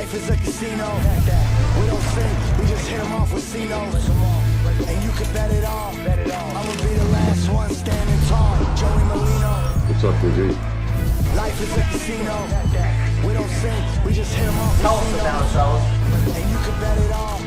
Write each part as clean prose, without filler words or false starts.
Life is a casino. We don't think, we just hit them off with C-notes. And you can bet it all. I'ma be the last one standing tall. Joey Merlino. What's up, G? Life is a casino. We don't think, we just hit them off with C-notes. And you can bet it all.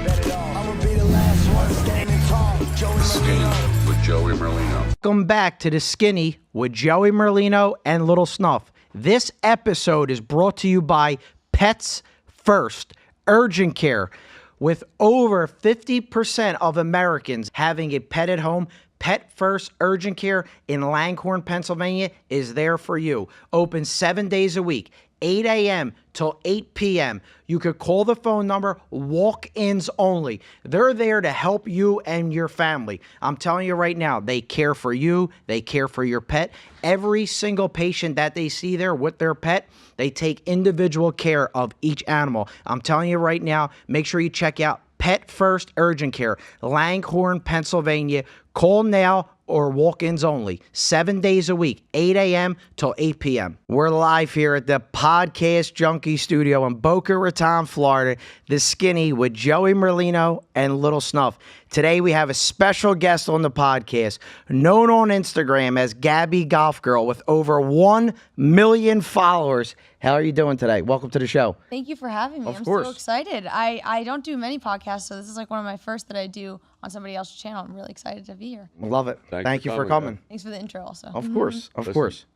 I'ma be the last one standing tall. Joey Merlino. With Joey Merlino. Welcome back to The Skinny with Joey Merlino and Little Snuff. This episode is brought to you by Pets First Urgent Care. With over 50% of Americans having a pet at home, Pet First Urgent Care in Langhorne, Pennsylvania is there for you. Open 7 days a week, 8 a.m. till 8 p.m. You could call the phone number, walk-ins only. They're there to help you and your family. I'm telling you right now, they care for you. They care for your pet. Every single patient that they see there with their pet, they take individual care of each animal. I'm telling you right now, make sure you check out Pet First Urgent Care, Langhorne, Pennsylvania. Call now or walk-ins only. 7 days a week, 8 a.m. till 8 p.m. We're live here at the Podcast Junkie Studio in Boca Raton, Florida. The Skinny with Joey Merlino and Little Snuff. Today we have a special guest on the podcast, known on Instagram as Gabby Golf Girl with over 1 million followers. How are you doing today? Welcome to the show. Thank you for having me. Of I'm course. so excited. I don't do many podcasts, so this is like one of my first that I do on somebody else's channel. I'm really excited to be here. Love it. Thank you for coming. Thanks for the intro also. Of course. Of course.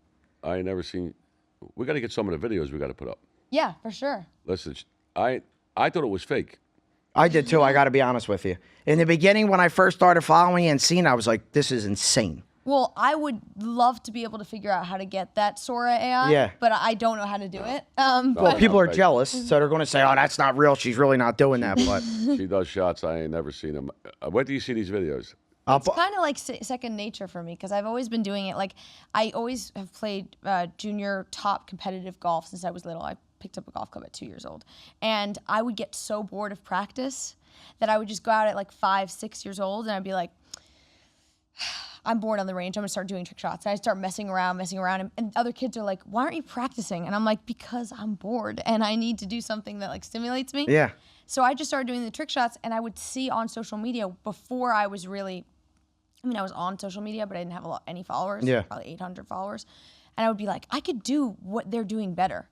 I ain't never seen. We got to get some of the videos we got to put up. Yeah, for sure. Listen, I thought it was fake. I did too. I got to be honest with you. In the beginning, when I first started following and seeing, I was like, this is insane. Well, I would love to be able to figure out how to get that Sora AI, Yeah. but I don't know how to do it. Well, But people are Okay. jealous, so they're going to say, oh, that's not real. She's really not doing that. But She does shots. I ain't never seen them. Where do you see these videos? it's kind of like second nature for me because I've always been doing it. Like I always have played junior top competitive golf since I was little. I picked up a golf club at 2 years old, and I would get so bored of practice that I would just go out at like 5, 6 years old, and I'd be like, I'm bored on the range. I'm gonna start doing trick shots. And I start messing around, and other kids are like, "Why aren't you practicing?" And I'm like, "Because I'm bored and I need to do something that like stimulates me." yeah. So I just started doing the trick shots, and I would see on social media before I was really, I was on social media, but I didn't have any followers. Yeah. Probably 800 followers, and I would be like, I could do what they're doing better.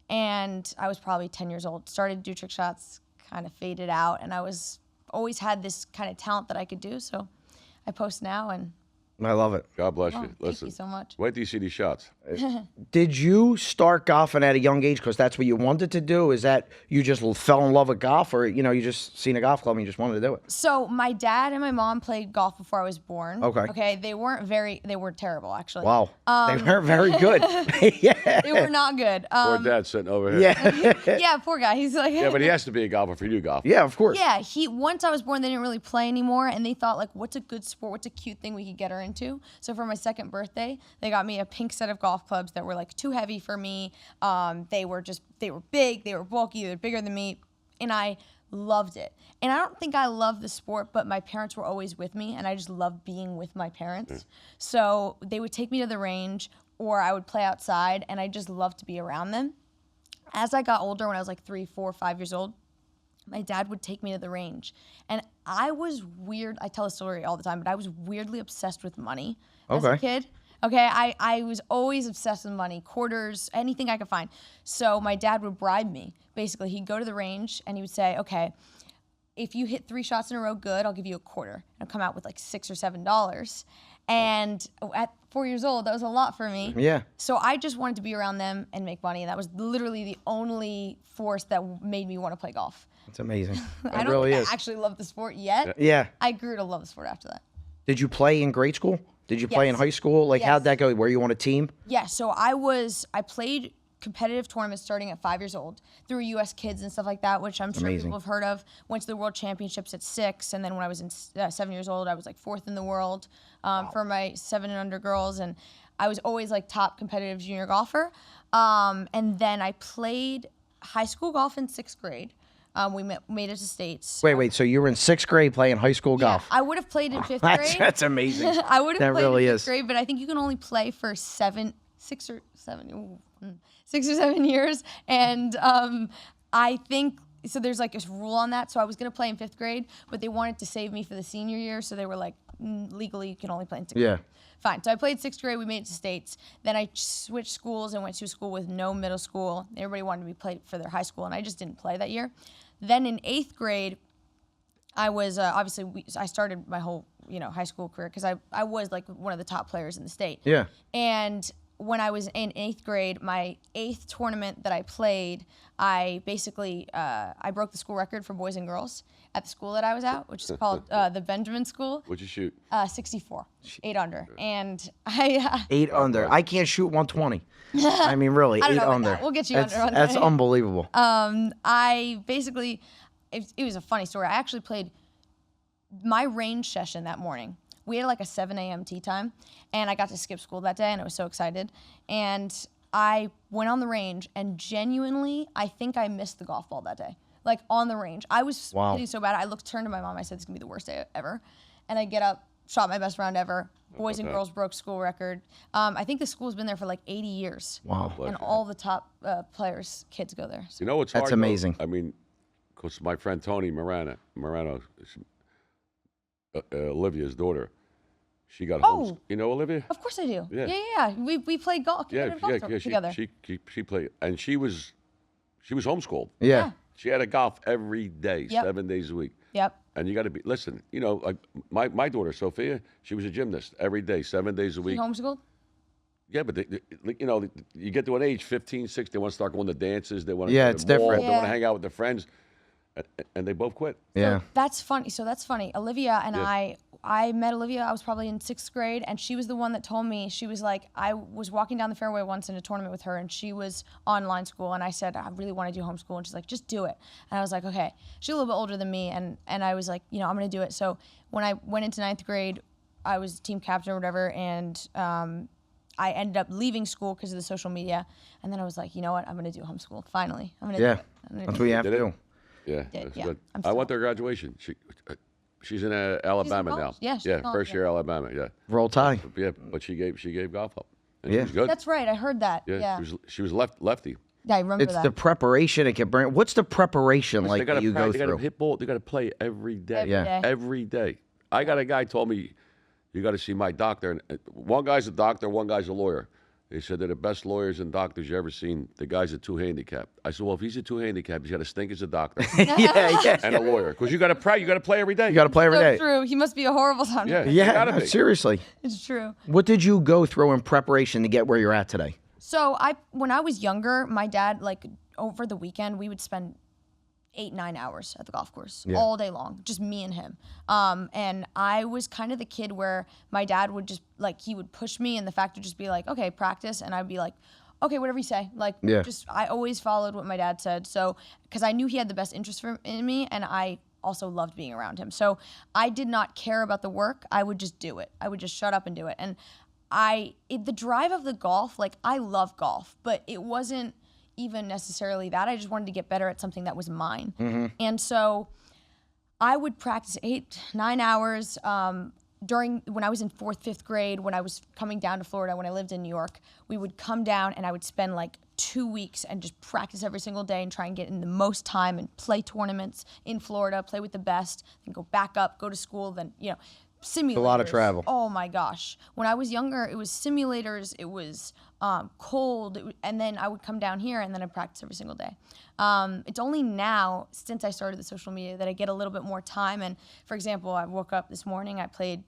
And I was probably 10 years old. Started to do trick shots, kind of faded out, and I was always had this kind of talent that I could do. So I post now, and I love it. God bless oh, you. thank Listen, you so much. wait till you see these shots. Did you start golfing at a young age because that's what you wanted to do? Is that you just fell in love with golf, or you just seen a golf club and you just wanted to do it? So my dad and my mom played golf before I was born. Okay. Okay. They were terrible actually. Wow. They weren't very good. Yeah. They were not good. Poor dad sitting over here. Yeah. Yeah, poor guy. He's like. Yeah, but he has to be a golfer for you, golf. Yeah, of course. Yeah, once I was born, they didn't really play anymore, and they thought like, what's a good sport? What's a cute thing we could get her into? So for my second birthday, they got me a pink set of golf clubs that were like too heavy for me. They were big, they were bulky, they were bigger than me, and I loved it. And I don't think I loved the sport, but my parents were always with me, and I just loved being with my parents. So they would take me to the range, or I would play outside, and I just loved to be around them. As I got older, when I was like 3, 4, 5 years old, my dad would take me to the range. And I was weird. I tell a story all the time, but I was weirdly obsessed with money as a Okay. kid. Okay, I was always obsessed with money, quarters, anything I could find. So my dad would bribe me. Basically, he'd go to the range and he would say, okay, if you hit 3 shots in a row good, I'll give you a quarter. I'll come out with like $6 or $7. And at 4 years old, that was a lot for me. Yeah. So I just wanted to be around them and make money. And that was literally the only force that made me want to play golf. It's amazing. I It don't really think is. I actually love the sport yet. Yeah. I grew to love the sport after that. Did you play in grade school? Did you play in Yes. high school? Like, how'd Yes. that go? Were you on a team? Yeah, so I played competitive tournaments starting at 5 years old through US Kids and stuff like that, which I'm sure Amazing. people have heard of. Went to the World Championships at 6, and then when I was 7 years old, I was like 4th in the world for my 7 and under girls, and I was always like top competitive junior golfer. And then I played high school golf in 6th grade. We made it to states. Wait. So you were in 6th grade playing high school golf? I would have played in 5th grade. That's amazing. I would have That played really in 5th is. grade, but I think you can only play for 6 or 7 years. And I think so. There's like this rule on that. So I was gonna play in 5th grade, but they wanted to save me for the senior year. So they were like, legally, you can only play in 6th grade. Fine. So I played 6th grade. We made it to states. Then I switched schools and went to a school with no middle school. Everybody wanted me to play for their high school, and I just didn't play that year. Then in 8th grade, I was obviously I started my whole high school career because I was like one of the top players in the state. Yeah. And when I was in 8th grade, my 8th tournament that I played, I basically I broke the school record for boys and girls at the school that I was at, which is called the Benjamin School. What'd you shoot? 64, 8 under, and I 8 under. I can't shoot 120. I mean, really, I don't 8 know about under. that. We'll get you that's, under on That's that. unbelievable. I basically, it was a funny story. I actually played my range session that morning. We had like a 7 a.m. tee time, and I got to skip school that day, and I was so excited. And I went on the range, and genuinely, I think I missed the golf ball that day. Like on the range. I was hitting so bad. I turned to my mom, I said, this is gonna be the worst day ever. And I get up, shot my best round ever. Boys and girls broke school record. I think the school's been there for like 80 years. Wow. And all the top players, kids go there. So. You know what's hard? That's amazing. Though? I mean, because my friend Tony Morano, Olivia's daughter, she got home. You know Olivia? Of course I do. Yeah. Yeah. We played golf. Yeah. Together. She played, and she was homeschooled. Yeah. She had a golf every day, 7 days a week. Yep. And you got to be, listen, like my daughter, Sophia, she was a gymnast every day, 7 days a week. Homeschooled? Yeah, but you get to an age, 15, 16, they want to start going to dances. They want to it's different. They want to hang out with their friends. And they both quit. Yeah. That's funny. Olivia and I met Olivia, I was probably in 6th grade, and she was the one that told me, she was like, I was walking down the fairway once in a tournament with her, and she was online school, and I said, I really want to do homeschool, and she's like, just do it. And I was like, okay. She's a little bit older than me, and I was like, I'm going to do it. So when I went into 9th grade, I was team captain or whatever, and I ended up leaving school because of the social media, and then I was like, you know what, I'm going to do homeschool, finally. I'm going to do it. That's what you have to do. Yeah, that's good. I went to her graduation. She's in Alabama now. Yeah, first year Alabama. Yeah, Roll Tide. Yeah, but she gave golf up. And she was good. That's right. I heard that. Yeah, she was lefty. Yeah, I remember It's that. the preparation it can bring. What's the preparation like that you go They got through? to hit ball. They got to play every day. Yeah. Every day. I got a guy told me, you got to see my doctor. And one guy's a doctor, one guy's a lawyer. They said they're the best lawyers and doctors you ever seen. The guy's a 2-handicap. I said, well, if he's a 2-handicap, he's got to stink as a doctor and a lawyer. Because you got to play. You got to play every day. You got to play every day. True. He must be a horrible time. Yeah, no, seriously. It's true. What did you go through in preparation to get where you're at today? So when I was younger, my dad, like over the weekend, we would spend 8-9 hours at the golf course all day long, just me and him. And I was kind of the kid where my dad would just he would push me, and the fact would just be like, okay, practice, and I'd be like, okay, whatever you say. I always followed what my dad said. So because I knew he had the best interest in me, and I also loved being around him. So I did not care about the work. I would just do it. I would just shut up and do it. And the drive of the golf, I love golf, but it wasn't even necessarily that. I just wanted to get better at something that was mine. Mm-hmm. And so I would practice 8-9 hours when I was in 4th, 5th grade, when I was coming down to Florida, when I lived in New York. We would come down and I would spend 2 weeks and just practice every single day and try and get in the most time and play tournaments in Florida, play with the best, and go back up, go to school, then, simulators. A lot of travel. Oh my gosh. When I was younger, it was simulators, it was cold, and then I would come down here and then I'd practice every single day. It's only now, since I started the social media, that I get a little bit more time. And for example, I woke up this morning, I played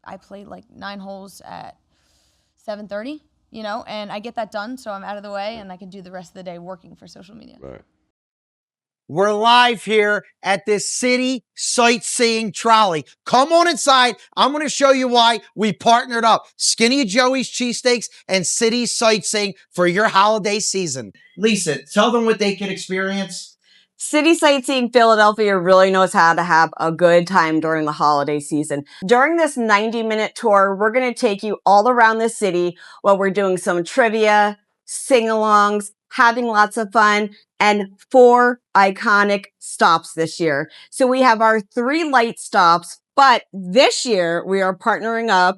9 holes at 7:30, and I get that done, so I'm out of the way and I can do the rest of the day working for social media. Right. We're live here at this city sightseeing trolley. Come on inside. I'm going to show you why we partnered up. Skinny Joey's Cheesesteaks and City Sightseeing for your holiday season. Lisa, tell them what they can experience. City Sightseeing Philadelphia really knows how to have a good time during the holiday season. During this 90-minute tour, we're going to take you all around the city while we're doing some trivia, sing-alongs, having lots of fun, and 4 iconic stops this year. So we have our 3 light stops, but this year we are partnering up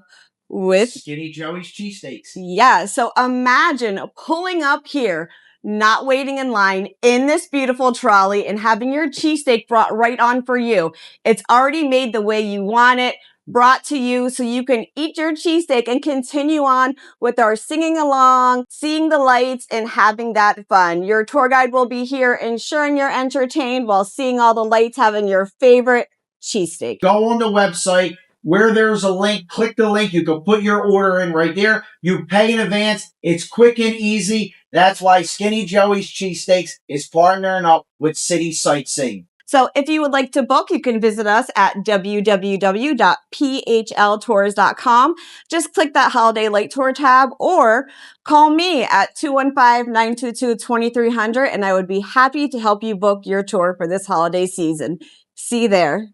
with Skinny Joey's Cheesesteaks. Yeah, so imagine pulling up here not waiting in line in this beautiful trolley and having your cheesesteak brought right on for you. It's already made the way you want it, brought to you so you can eat your cheesesteak and continue on with our singing along, seeing the lights, and having that fun. Your tour guide will be here ensuring you're entertained while seeing all the lights, having your favorite cheesesteak. Go on the website where there's a link, click the link. You can put your order in right there. You pay in advance. It's quick and easy. That's why Skinny Joey's Cheesesteaks is partnering up with City Sightseeing. So if you would like to book, you can visit us at www.phltours.com. Just click that Holiday Light Tour tab or call me at 215-922-2300 and I would be happy to help you book your tour for this holiday season. See you there.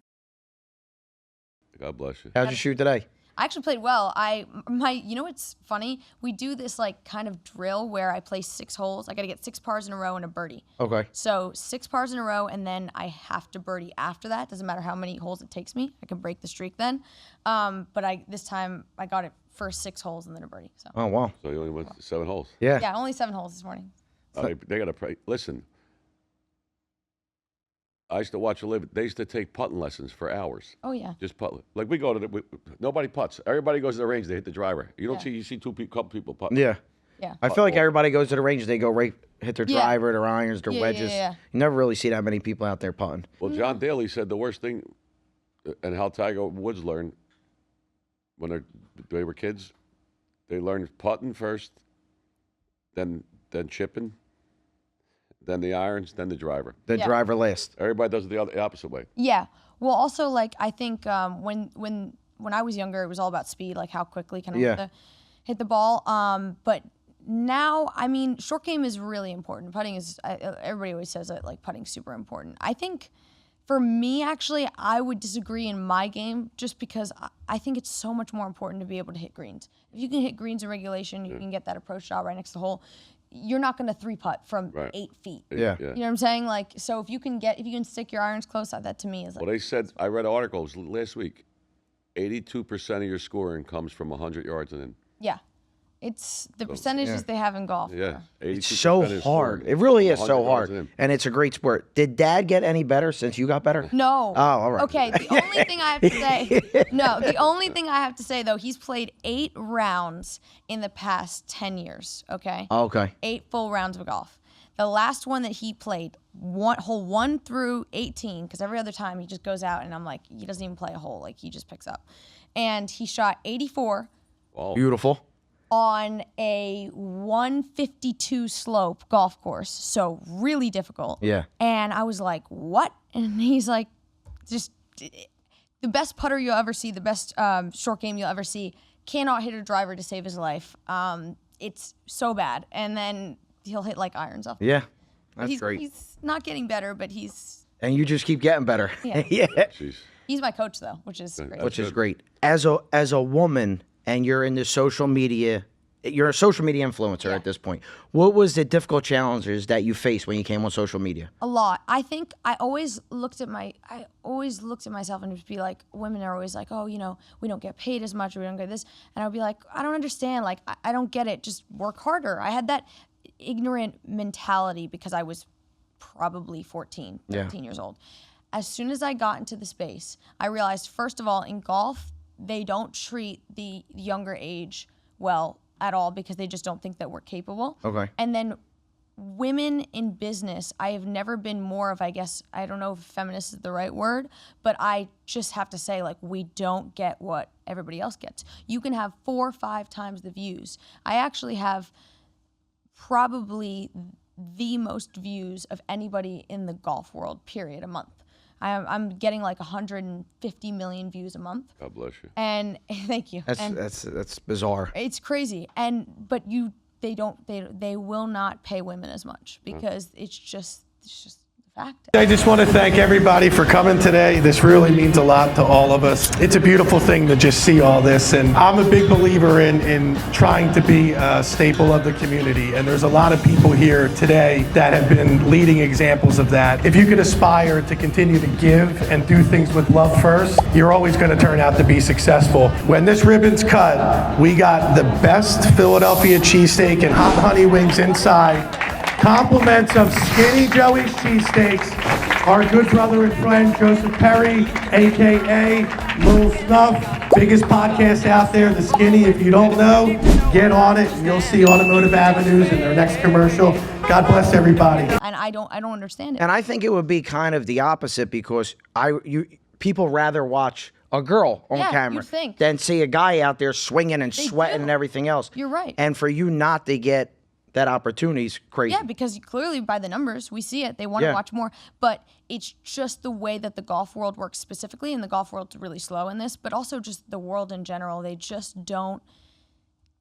God bless you. How'd you shoot today? I actually played well. You know what's funny? We do this like kind of drill where I play 6 holes. I got to get 6 pars in a row and a birdie. Okay. So 6 pars in a row, and then I have to birdie after that. Doesn't matter how many holes it takes me. I can break the streak then. But this time I got it for 6 holes and then a birdie. So. Oh, wow. So you only went 7 holes. Yeah. Yeah, only 7 holes this morning. They got to pray. Listen, I used to watch a live. They used to take putting lessons for hours. Oh yeah. Just putt. Like we go to nobody putts. Everybody goes to the range. They hit the driver. You don't Yeah. see couple people putting. Yeah. Yeah. I feel like everybody goes to the range. They go right, hit their Yeah. driver, their irons, their Yeah, wedges. yeah. You never really see that many people out there putting. Well, John Daly said the worst thing, and how Tiger Woods learned when they were kids, they learned putting first, then chipping, then the irons, then the driver. The Yeah. driver last. Everybody does it the opposite way. Yeah. Well, also like I think when I was younger, it was all about speed, like how quickly can I hit the ball. But now, I mean, short game is really important. Putting is everybody always says that like putting's super important. I think for me, actually, I would disagree in my game just because I think it's so much more important to be able to hit greens. If you can hit greens in regulation, you can get that approach shot right next to the hole. You're not going to 3-putt from 8 feet. Yeah. You know what I'm saying? Like, so if you can stick your irons close, that to me is like. Well, they said, I read articles last week, 82% of your scoring comes from 100 yards and in. Yeah. It's the percentages they have in golf. Yeah. It's so hard. It really is so hard. And it's a great sport. Did Dad get any better since you got better? No. Oh, all right. Okay, the only thing I have to say, the only thing I have to say, though, he's played 8 rounds in the past 10 years, okay? Oh, okay. 8 full rounds of golf. The last one that he played, hole 1 through 18, because every other time he just goes out and I'm like, he doesn't even play a hole, like he just picks up. And he shot 84 Wow. Beautiful. on a 152 slope golf course, so really difficult. Yeah. And I was like, what? And he's like, just the best putter you'll ever see, the best short game you'll ever see, cannot hit a driver to save his life. It's so bad. And then he'll hit like irons off. Yeah. That's great. He's not getting better, but he's And you just keep getting better. Yeah. Yeah. Jeez. he's my coach though, which is great. Which is great. As a woman, and you're in the social media, you're a social media influencer Yeah. at this point. What was the difficult challenges that you faced when you came on social media? A lot. I think I always looked at myself and just be like, women are always like, oh, you know, we don't get paid as much, or we don't get this. And I would be like, I don't understand. Like, I don't get it. Just work harder. I had that ignorant mentality because I was probably 14, 13 years old. As soon as I got into the space, I realized, first of all, in golf, they don't treat the younger age well at all because they just don't think that we're capable. Okay. And then women in business, I have never been more of, I guess, I don't know if feminist is the right word, but I just have to say, like, we don't get what everybody else gets. You can have 4 or 5 times the views. I actually have probably the most views of anybody in the golf world, period, a month. I'm getting like 150 million views a month. God bless you. And thank you. That's bizarre. It's crazy. But they will not pay women as much because it's just the fact. I just want to thank everybody for coming today. This really means a lot to all of us. It's a beautiful thing to just see all this, and I'm a big believer in trying to be a staple of the community, and there's a lot of people here today that have been leading examples of that. If you could aspire to continue to give and do things with love first, you're always going to turn out to be successful. When this ribbon's cut, we got the best Philadelphia cheesesteak and hot honey wings inside. Compliments of Skinny Joey's Cheesesteaks, our good brother and friend Joseph Perry, a.k.a. Little Snuff, biggest podcast out there, The Skinny. If you don't know, get on it and you'll see Automotive Avenues in their next commercial. God bless everybody. And I don't understand it. And I think it would be kind of the opposite because people rather watch a girl on camera you'd think. than see a guy out there swinging and sweating and everything else. You're right. And for you not to get that opportunity is crazy. Yeah, because clearly by the numbers, we see it. They want to watch more. But it's just the way that the golf world works specifically, and the golf world's really slow in this, but also just the world in general. They just don't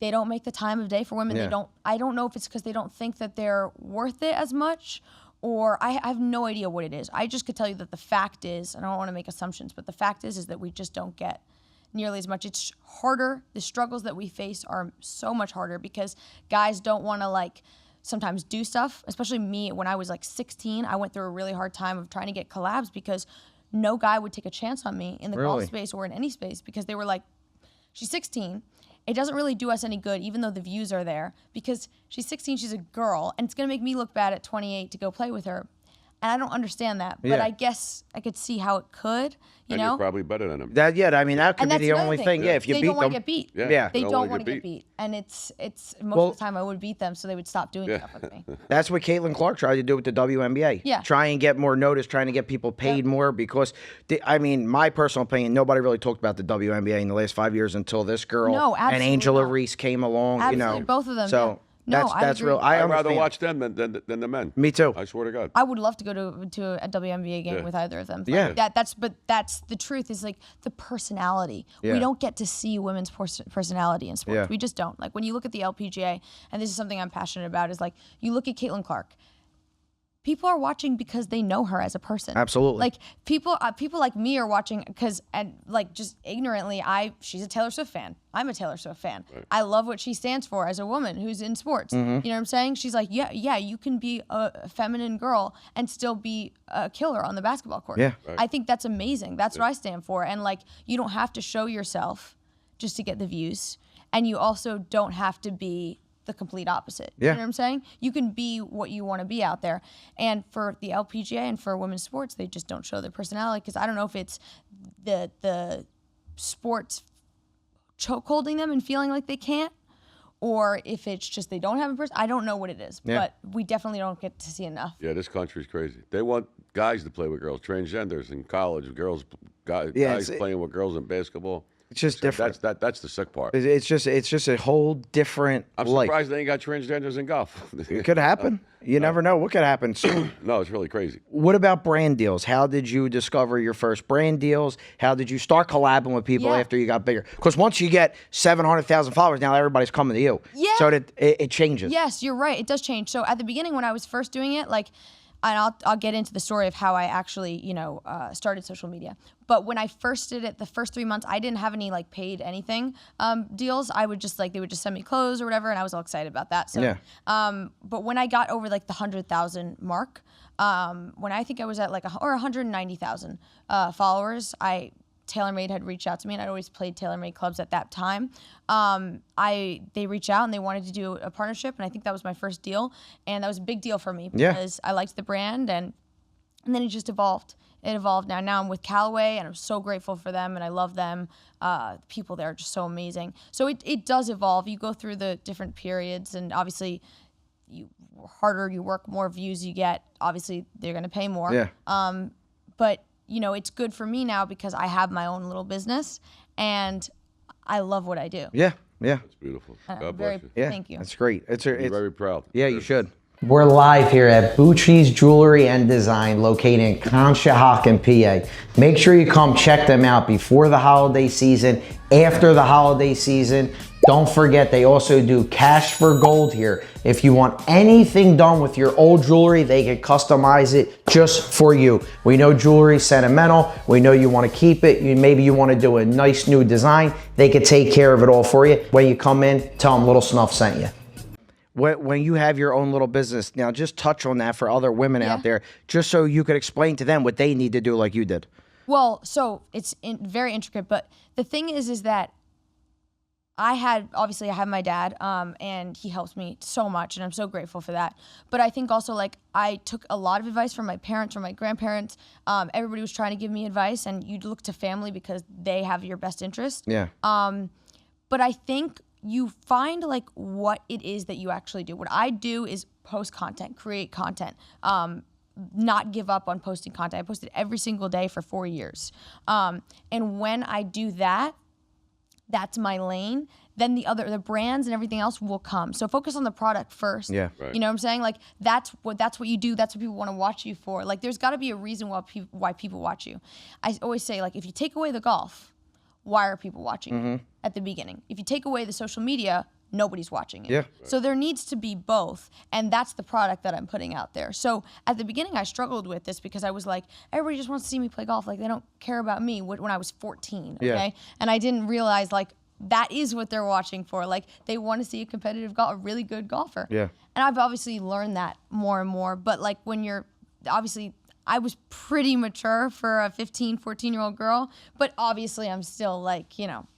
make the time of day for women. Yeah. I don't know if it's because they don't think that they're worth it as much, or I have no idea what it is. I just could tell you that the fact is, and I don't want to make assumptions, but the fact is that we just don't get nearly as much. It's harder. The struggles that we face are so much harder because guys don't want to sometimes do stuff, especially me. When I was 16, I went through a really hard time of trying to get collabs because no guy would take a chance on me in the golf space or in any space because they were like, she's 16. It doesn't really do us any good, even though the views are there, because she's 16, she's a girl, and it's going to make me look bad at 28 to go play with her. And I don't understand that, but I guess I could see how it could, you know? You're probably better than him. That could be the only thing. Yeah, if you they beat don't want them. to get beat. Yeah. They don't want to get beat. And it's most of the time I would beat them so they would stop doing stuff with me. That's what Caitlin Clark tried to do with the WNBA. Yeah. Try and get more notice, trying to get people paid more because, my personal opinion, nobody really talked about the WNBA in the last 5 years until this girl No, and absolutely Angela not. Reese came along. Absolutely, You know, both of them, So yeah. No, I that's agree. real. I I'd rather understand. watch them than the men. Me too. I swear to God. I would love to go to a WNBA game with either of them. Yeah. That's the truth is the personality. Yeah. We don't get to see women's personality in sports. Yeah. We just don't. When you look at the LPGA, and this is something I'm passionate about, is you look at Caitlin Clark. People are watching because they know her as a person. Absolutely. People like me are watching because just ignorantly, she's a Taylor Swift fan. I'm a Taylor Swift fan. Right. I love what she stands for as a woman who's in sports. Mm-hmm. You know what I'm saying? She's like, yeah, you can be a feminine girl and still be a killer on the basketball court. Yeah. Right. I think that's amazing. That's what I stand for. And you don't have to show yourself just to get the views, and you also don't have to be the complete opposite. Yeah. You know what I'm saying? You can be what you want to be out there. And for the LPGA and for women's sports, they just don't show their personality because I don't know if it's the sports chokeholding them and feeling like they can't, or if it's just they don't have a person. I don't know what it is, but we definitely don't get to see enough. Yeah, this country's crazy. They want guys to play with girls, transgenders in college, guys playing with girls in basketball. It's just different. That's the sick part. It's just a whole different I'm life. surprised they ain't got transgenders in golf. It could happen. You never know what could happen soon. No, it's really crazy. What about brand deals? How did you discover your first brand deals? How did you start collabing with people after you got bigger? Because once you get 700,000 followers, now everybody's coming to you. Yeah. So it changes. Yes, you're right. It does change. So at the beginning when I was first doing it, and I'll get into the story of how I actually, started social media. But when I first did it, the first 3 months, I didn't have any paid anything deals. I would just they would just send me clothes or whatever, and I was all excited about that. So, but when I got over the 100,000 mark, when I think I was at 190,000 followers, TaylorMade had reached out to me, and I'd always played TaylorMade clubs at that time. They reached out and they wanted to do a partnership, and I think that was my first deal, and that was a big deal for me because I liked the brand, and then it just evolved. It evolved. Now I'm with Callaway, and I'm so grateful for them, and I love them. People there are just so amazing. So it does evolve. You go through the different periods, and obviously, harder you work, more views you get. Obviously, they're going to pay more. Yeah. But it's good for me now because I have my own little business, and I love what I do. Yeah. It's beautiful. God bless you. Yeah. Thank you. That's great. You're very proud. Yeah, you should. We're live here at Bucci's Jewelry and Design, located in Conshohocken, PA. Make sure you come check them out before the holiday season, after the holiday season. Don't forget, they also do cash for gold here. If you want anything done with your old jewelry, they can customize it just for you. We know jewelry's sentimental. We know you want to keep it. Maybe you want to do a nice new design. They can take care of it all for you. When you come in, tell them Little Snuff sent you. When you have your own little business, now just touch on that for other women out there, just so you could explain to them what they need to do like you did. Well, so it's very intricate, but the thing is that I have my dad, and he helps me so much, and I'm so grateful for that. But I think also like I took a lot of advice from my parents, from my grandparents. Everybody was trying to give me advice, and you look to family because they have your best interest. Yeah. But I think you find like what it is that you actually do. What I do is post content, create content, not give up on posting content. I posted every single day for 4 years. And when I do that, that's my lane, then the brands and everything else will come. So focus on the product first. Yeah. Right. You know what I'm saying? Like that's what you do. That's what people want to watch you for. Like there's got to be a reason why people watch you. I always say like if you take away the golf, why are people watching you at the beginning? If you take away the social media, nobody's watching it. Yeah. So there needs to be both, and that's the product that I'm putting out there. So at the beginning, I struggled with this because I was like, everybody just wants to see me play golf. Like they don't care about me when I was 14. Okay. Yeah. And I didn't realize like that is what they're watching for. Like they want to see a competitive a really good golfer. Yeah. And I've obviously learned that more and more. But like when you're obviously. I was pretty mature for a 15, 14-year-old girl, but obviously I'm still like,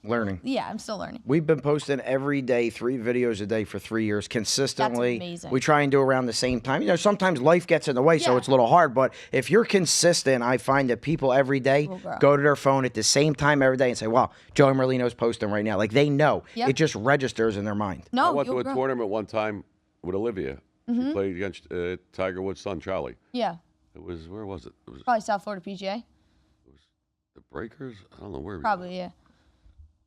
Learning. Yeah, I'm still learning. We've been posting every day, 3 videos a day for 3 years consistently. That's amazing. We try and do around the same time. Sometimes life gets in the way, so Yeah. it's a little hard. But if you're consistent, I find that people every day grow. go to their phone at the same time every day and say, wow, Joey Merlino's posting right now. Like they know. Yep. It just registers in their mind. I No, went to you'll a grow. tournament one time with Olivia. She played against Tiger Woods' son, Charlie. Yeah, It was, where was it? It was probably South Florida PGA. the Breakers? I don't know where. Probably, yeah.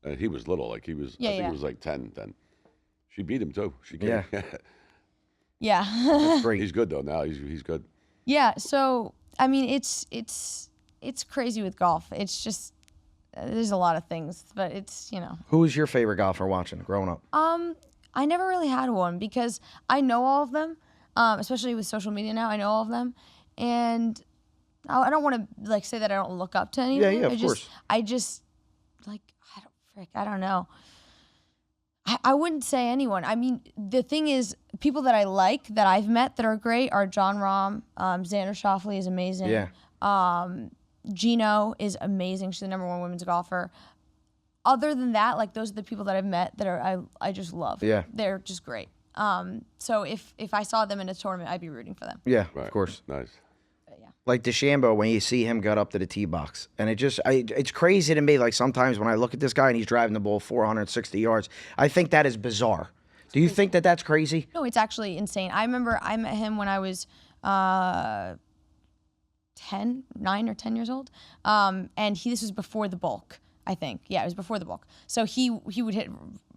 And he was little, like he was, Yeah, I think yeah. he was like 10 then. She beat him too. She Yeah. Yeah. That's great. He's good though now. He's good. Yeah, so I mean it's crazy with golf. It's just there's a lot of things, but it's, Who was your favorite golfer watching growing up? I never really had one because I know all of them, especially with social media now. I know all of them, and I don't want to like say that I don't look up to anyone. Yeah, of course. I just like I don't know. I wouldn't say anyone. I mean, the thing is, people that I like that I've met that are great are John Rahm, Xander Schauffele is amazing. Yeah. Gino is amazing. She's the #1 women's golfer. Other than that, like those are the people that I've met that I just love. Yeah. They're just great. So if I saw them in a tournament, I'd be rooting for them. Yeah, Right. of course. Nice. Like DeChambeau, when you see him get up to the tee box, and it's crazy to me. Like sometimes when I look at this guy and he's driving the ball 460 yards, I think that is bizarre. Do you think that that's crazy? No, it's actually insane. I remember I met him when I was 9 or 10 years old, and this was before the bulk. I think, yeah, it was before the bulk. So he would hit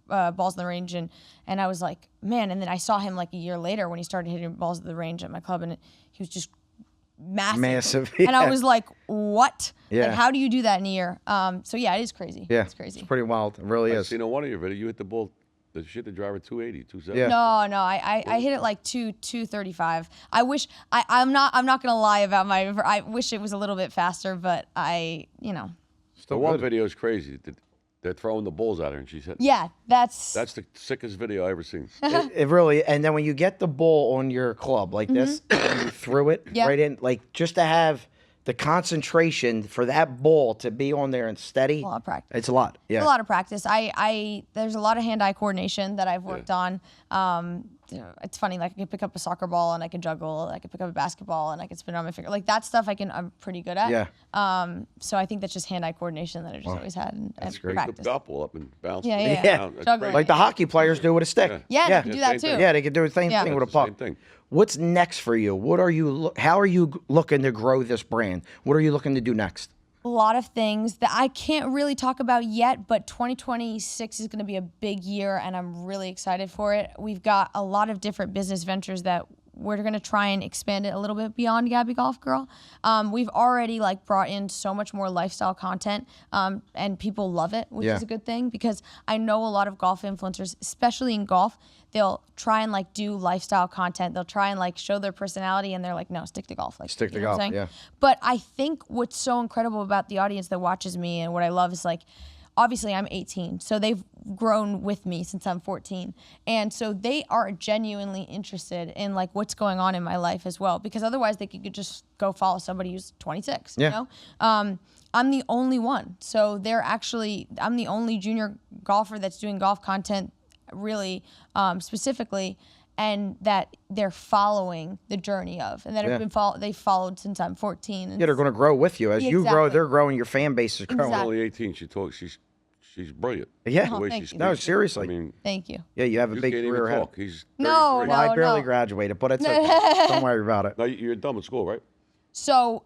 balls in the range, and I was like, man. And then I saw him like a year later when he started hitting balls at the range at my club, and he was just massive. And I yeah. was like, what? Yeah. Like, how do you do that in a year? So yeah, it is crazy. Yeah, It's crazy. It's pretty wild. It really I is. seen on one of your videos, you hit the ball, the driver 280, 270. Yeah. No, I hit it like 235. I wish I'm not gonna lie about I wish it was a little bit faster, but The Still one good. video is crazy. They're throwing the bulls at her, and she's hitting. yeah, that's That's the sickest video I ever seen. It really, and then when you get the ball on your club like this, and you threw it Yeah. right in, like just to have the concentration for that ball to be on there and steady. a lot of practice. It's a lot. Yeah. A lot of practice. There's a lot of hand-eye coordination that I've worked on. It's funny, like I can pick up a soccer ball and I can juggle. I can pick up a basketball and I can spin it on my finger. Like that stuff I'm pretty good at. Yeah. So I think that's just hand-eye coordination that I've just always had and That's great. Pick practice. the golf ball up and bounce Yeah, it yeah, yeah. down. That's Juggling. crazy. Like the hockey players do with a stick. Yeah, yeah. they can do that same too. thing. Yeah, they can do the same Yeah. thing with a That's the puck. same thing. What's next for you? What are you? How are you looking to grow this brand? What are you looking to do next? A lot of things that I can't really talk about yet, but 2026 is going to be a big year and I'm really excited for it. We've got a lot of different business ventures that we're going to try and expand it a little bit beyond Gabby Golf Girl. We've already like brought in so much more lifestyle content and people love it, which Yeah. is a good thing because I know a lot of golf influencers, especially in golf, they'll try and like do lifestyle content. They'll try and like show their personality and they're like, no, stick to golf. Like, Stick to you know what I'm golf, saying? yeah. But I think what's so incredible about the audience that watches me and what I love is like obviously I'm 18, so they've grown with me since I'm 14. And so they are genuinely interested in like what's going on in my life as well, because otherwise they could just go follow somebody who's 26, you know? I'm the only one. So I'm the only junior golfer that's doing golf content really specifically, and that they're following the journey of, and that have been they've followed since I'm 14. And Yeah, they're going to grow with you. As you grow, they're growing, your fan base is growing. Exactly. Only 18. She's brilliant. Yeah. The way thank she you. No, speaks. seriously. I mean, Thank you. Yeah, you have a you big can't career even ahead. talk. He's No, 33. Well, I barely no. graduated, but it's okay. Don't worry about it. No, you're done with school, right? So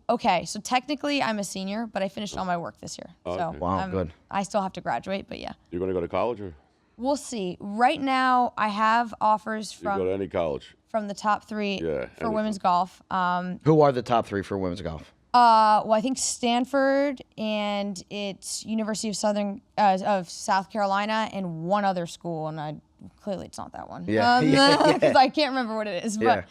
technically I'm a senior, but I finished all my work this year. So Wow, good. I still have to graduate, but yeah. You're going to go to college, or We'll see. Right now, I have offers you go to from any college? the top 3 Yeah, for any- women's golf. Who are the top 3 for women's golf? Well, I think Stanford, and it's University of South Carolina, and one other school, and clearly it's not that one. Yeah. Because I can't remember what it is. But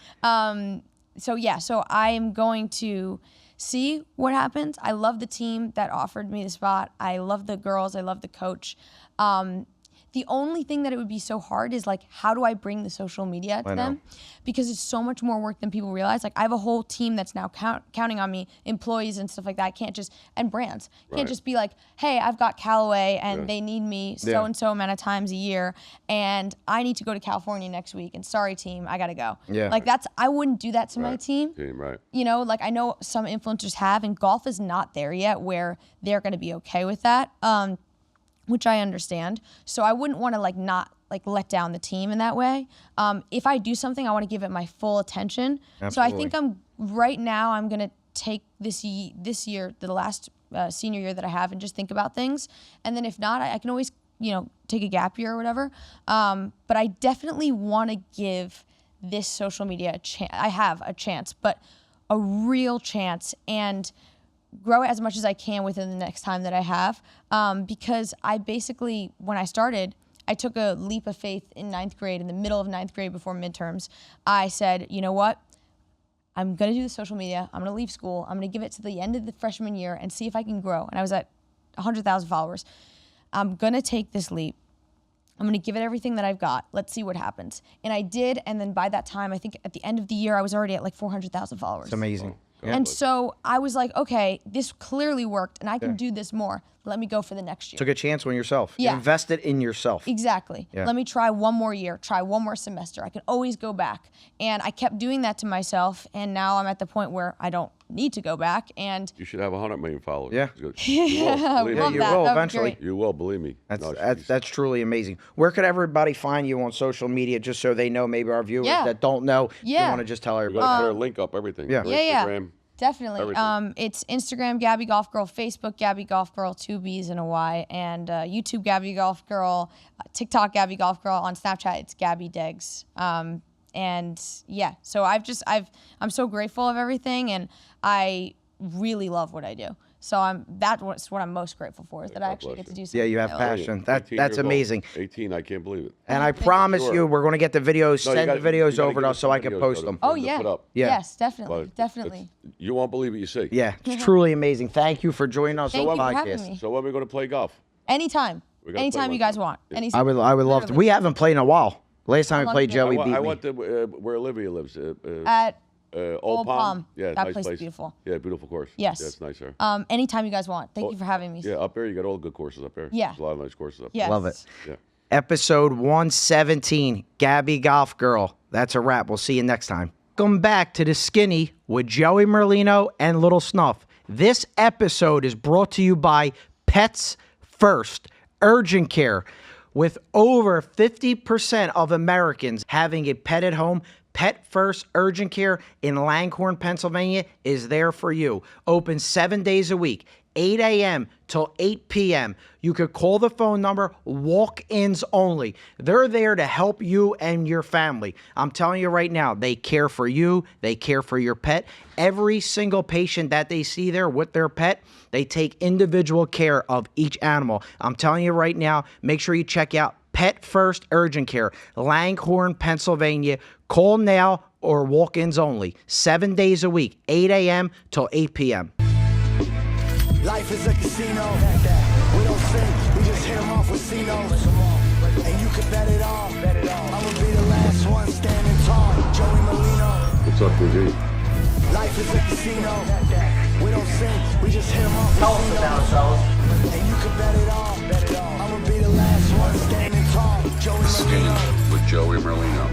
so I'm going to see what happens. I love the team that offered me the spot. I love the girls. I love the coach. The only thing that it would be so hard is like, how do I bring the social media to them? Because it's so much more work than people realize. Like I have a whole team that's now counting on me, employees and stuff like that. I can't just, and brands. Can't just be like, hey, I've got Callaway and they need me so-and-so amount of times a year, and I need to go to California next week, and sorry team, I gotta go. Yeah. Like I wouldn't do that to my team. Right. You know, like I know some influencers have, and golf is not there yet where they're gonna be okay with that. Which I understand. So I wouldn't want to not let down the team in that way. If I do something, I want to give it my full attention. Absolutely. So I think right now I'm gonna take this year, the last senior year that I have, and just think about things. And then if not, I can always take a gap year or whatever. But I definitely want to give this social media a chance. I have a chance, but a real chance, and grow it as much as I can within the next time that I have. Because I basically, when I started, I took a leap of faith in 9th grade, in the middle of 9th grade before midterms. I said, you know what? I'm gonna do the social media. I'm gonna leave school. I'm gonna give it to the end of the freshman year and see if I can grow. And I was at 100,000 followers. I'm gonna take this leap. I'm gonna give it everything that I've got. Let's see what happens. And I did, and then by that time, I think at the end of the year, I was already at 400,000 followers. It's amazing. And so I was like, okay, this clearly worked, and I can do this more. Let me go for the next year. Took a chance on yourself. Yeah. Invest it in yourself. Exactly. Yeah. Let me try one more year, try one more semester. I can always go back. And I kept doing that to myself, and now I'm at the point where I don't need to go back. And You should have 100 million followers. Yeah. You will, believe love me. you that. will That would be eventually. great. You will, believe me. That's truly amazing. Where could everybody find you on social media, just so they know, maybe our viewers Yeah. that don't know? You Yeah. want to just tell We're everybody. going to put a link up, everything. Yeah. Her Yeah. Instagram. Definitely. Everything. It's Instagram, Gabby Golf Girl, Facebook, Gabby Golf Girl, 2 B's and a Y, and YouTube, Gabby Golf Girl, TikTok, Gabby Golf Girl. On Snapchat, it's Gabby Deggs. And yeah, so I'm so grateful of everything, and I really love what I do. So that's what I'm most grateful for, is that I actually get to do something. Yeah, you have I love. passion. 18 That's years old. amazing. 18, I can't believe it. And I promise you, we're going to get the videos, No, you send gotta- the videos you gotta over give to us us so the I can videos, post though, them. for Oh them to yeah. put up. Yeah. Yes, definitely, But definitely. you won't believe what you see. Yeah, it's truly amazing. Thank you for joining us Thank on you the for having podcast. me. So when are we going to play golf? Anytime. We gotta play Anytime one you guys time. want. Yeah. Any I would love to. literally. We haven't played in a while. Last time we long played, ago? Joey beat I me. went to where Olivia lives. At Old Palm. Yeah, That nice place is beautiful. Yeah, beautiful course. Yes. Yeah, it's nice there. Anytime you guys want. Thank you for having me. Yeah, up there you got all the good courses up there. Yeah. There's a lot of nice courses up Yes. Love it. there. Yeah. Episode 117, Gabby Golf Girl. That's a wrap. We'll see you next time. Welcome back to The Skinny with Joey Merlino and Little Snuff. This episode is brought to you by Pets First Urgent Care. With over 50% of Americans having a pet at home, Pet First Urgent Care in Langhorne, Pennsylvania is there for you. Open 7 days a week, 8 a.m. till 8 p.m. You could call the phone number, walk-ins only. They're there to help you and your family. I'm telling you right now, they care for you, they care for your pet. Every single patient that they see there with their pet, they take individual care of each animal. I'm telling you right now, make sure you check out Pet First Urgent Care, Langhorne, Pennsylvania. Call now or walk-ins only. 7 days a week, 8 a.m. till 8 p.m. Life is a casino. We don't sing, we just casinos. And you can bet it all. I'ma be the last one standing tall. Joey Merlino. What's up, Boogie? Life is a casino. We don't sing, we just hit 'em off. Tell us about ourselves. And you can bet it all. I'ma be the last one standing tall. Joey This game Merlino. with Joey Merlino.